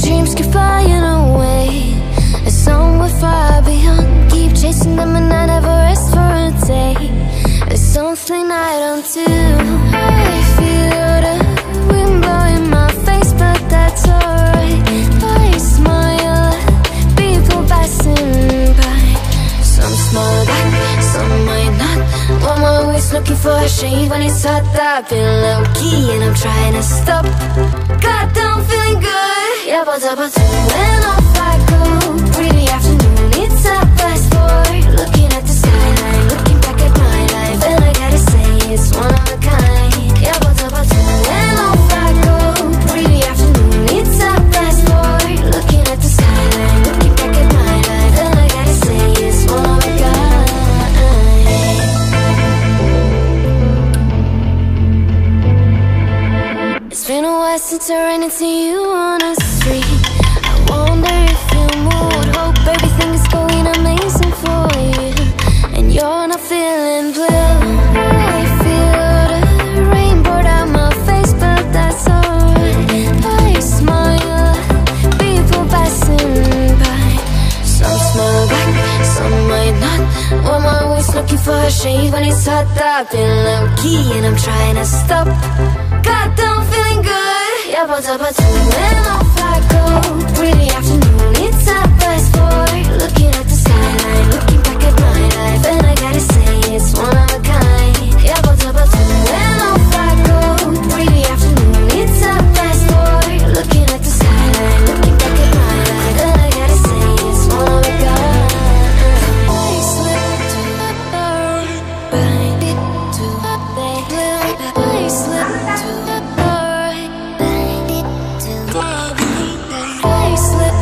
dreams keep flying away, and somewhere far beyond. Keep chasing them and I never rest for a day. There's something I don't do. I feel the wind blowing my face, but that's alright. I smile at people passing by. Some smile back, some might not. I'm always looking for a shade when it's hot. I've been low-key and I'm trying to stop. God, I'm feeling good. Yeah, but when off I go. Pretty afternoon, it's a fast forward. Looking at the skyline, looking back at my life, and I gotta say it's one of a kind. Yeah, but when off I go. Pretty afternoon, it's a fast forward. Looking at the skyline, looking back at my life, and I gotta say it's one of a kind. It's been a while since I ran into you on the street. I wonder if you moved. Hope everything is going amazing for you, and you're not feeling blue. I feel the rain pour down my face, but that's alright. I smile at people passing by. Some smile back, some might not. I'm always looking for a shade when it's hot. I've been low-key and I'm trying to stop. God, I'm feeling good. Yeah, but when off I go. Pretty afternoon, it's a fast forward. Looking at the skyline, looking back at my life, and I gotta say it's one of a kind. Yeah, but when off I go. Pretty afternoon, it's a fast forward. Looking at the skyline, looking back at my life, and I gotta say it's one of a kind. I slip to the right, bind it to the left. I slip to the right, bind it to the right. I slip